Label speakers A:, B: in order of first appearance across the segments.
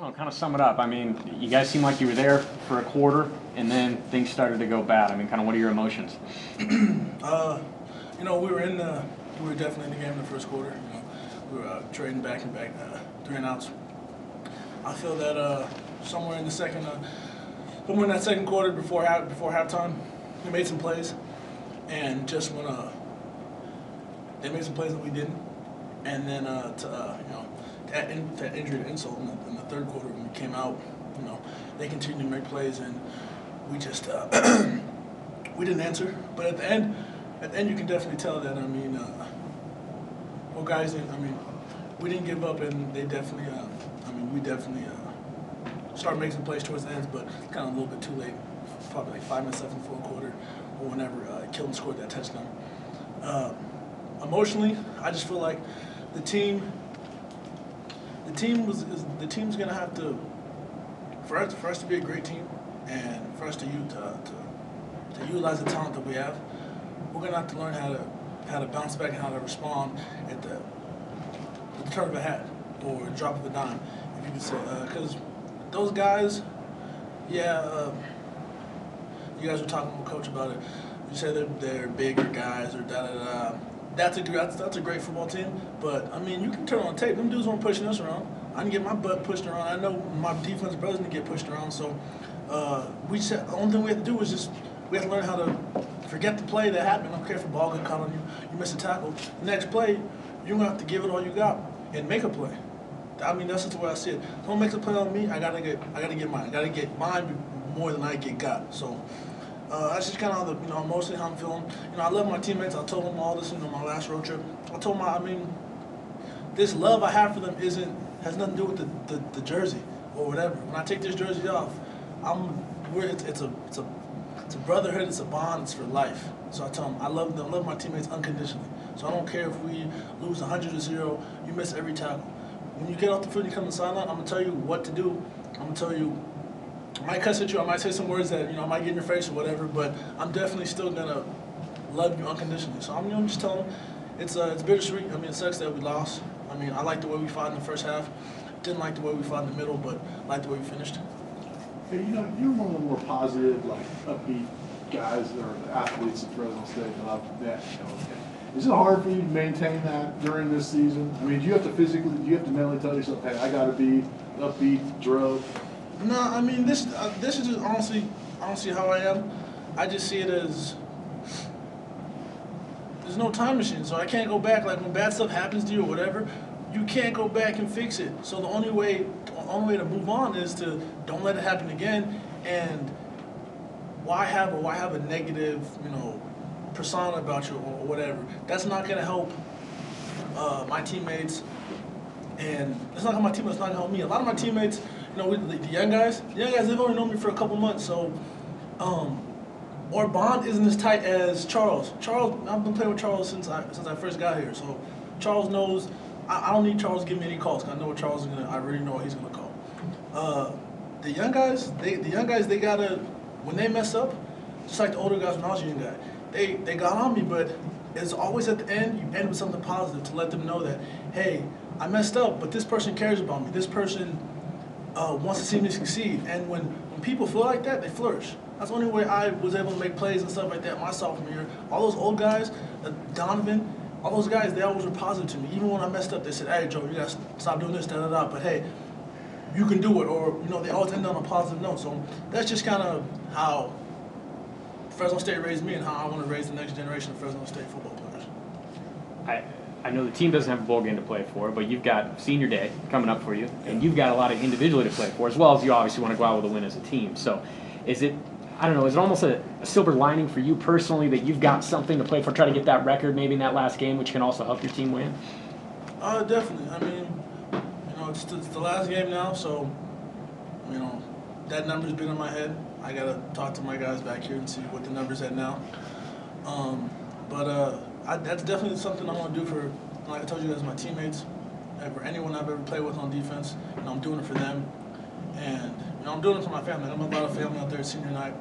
A: don't know, kind of sum it up. I mean, you guys seem like you were there for a quarter, and then things started to go bad. I mean, kind of what are your emotions?
B: You know, we were definitely in the game in the first quarter. You know, we were trading back and back, 3 and outs. I feel that somewhere in the second, somewhere in that second quarter before halftime, we made some plays, and just when they made some plays that we didn't, and then that injury to insult in the third quarter when we came out, you know, they continued to make plays, and we just we didn't answer. But at the end, you can definitely tell that. I mean, well, guys, I mean, we didn't give up, and they definitely. We definitely started making some plays towards the end, but kind of a little bit too late. Probably like 5 minutes left in the fourth quarter, or whenever Kilton scored that touchdown. Emotionally, I just feel like the team's gonna have to, for us to be a great team, and for us to utilize the talent that we have, we're gonna have to learn how to bounce back and how to respond at the turn of a hat or drop of a dime, if you could say, because those guys, yeah. You guys were talking with Coach about it. You say they're bigger guys or da-da-da. That's a great football team, but, I mean, you can turn on tape. Them dudes weren't pushing us around. I didn't get my butt pushed around. I know my defensive brothers didn't get pushed around, so the only thing we have to do is just we have to learn how to forget the play that happened. I don't care if a ball got caught on you, you miss a tackle. The next play, you're going to have to give it all you got and make a play. I mean, that's just the way I see it. Someone makes a play on me, I gotta get mine. I gotta get mine more than I get got. So that's just kind of mostly how I'm feeling. You know, I love my teammates. I told them all this in my last road trip. I told them, this love I have for them has nothing to do with the jersey or whatever. When I take this jersey off, it's a brotherhood. It's a bond. It's for life. So I tell them I love them. I love my teammates unconditionally. So I don't care if we lose 100-0. You miss every tackle. When you get off the field, you come to the sideline. I'm gonna tell you what to do. I'm gonna tell you. I might cuss at you. I might say some words that I might get in your face or whatever. But I'm definitely still gonna love you unconditionally. So I'm just telling them it's bittersweet. I mean, it sucks that we lost. I mean, I like the way we fought in the first half. Didn't like the way we fought in the middle, but like the way we finished.
C: Hey, you're one of the more positive, upbeat guys or athletes at Fresno State that I've met. Is it hard for you to maintain that during this season? I mean, do you have to mentally tell yourself, hey, I got to be upbeat, drove?
B: No, I mean, this is just honestly how I am. I just see it as there's no time machine, so I can't go back. Like when bad stuff happens to you or whatever, you can't go back and fix it. So the only way to move on is to don't let it happen again. And why have a negative, persona about you or whatever? That's not gonna help my teammates, and it's not gonna help my teammates. It's not gonna help me. A lot of my teammates, the young guys, they've only known me for a couple months, so our bond isn't as tight as Charles. I've been playing with Charles since I first got here, so Charles knows. I don't need Charles to give me any calls, 'cause I know what Charles is gonna. I already know what he's gonna call. The young guys, they gotta, when they mess up, just like the older guys when I was a young guy, they got on me, but it's always at the end, you end with something positive to let them know that, hey, I messed up, but this person cares about me. This person wants to see me succeed. And when people feel like that, they flourish. That's the only way I was able to make plays and stuff like that my sophomore year. All those old guys, Donovan, all those guys, they always were positive to me. Even when I messed up, they said, hey, Joe, you got to stop doing this, da-da-da. But, hey, you can do it. Or, they always end on a positive note. So that's just kind of how Fresno State raised me and how I want to raise the next generation of Fresno State football players.
A: I know the team doesn't have a bowl game to play for, but you've got senior day coming up for you, and you've got a lot of individually to play for, as well as you obviously want to go out with a win as a team. So is it almost a silver lining for you personally that you've got something to play for, try to get that record maybe in that last game, which can also help your team win?
B: Definitely. I mean, it's the last game now, so, that number's been in my head. I got to talk to my guys back here and see what the number's at now. That's definitely something I want to do for, like I told you guys, my teammates, for anyone I've ever played with on defense. I'm doing it for them. And, I'm doing it for my family. I'm a lot of family out there at senior night.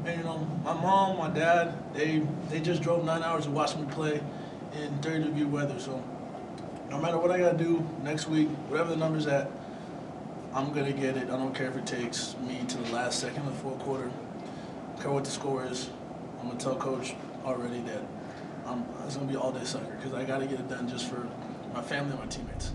B: And, my mom, my dad, they just drove 9 hours to watch me play in 30-degree weather. So no matter what I got to do next week, whatever the number's at, I'm gonna get it. I don't care if it takes me to the last second of the fourth quarter. I don't care what the score is. I'm gonna tell coach already that it's gonna be all day soccer because I gotta get it done just for my family and my teammates.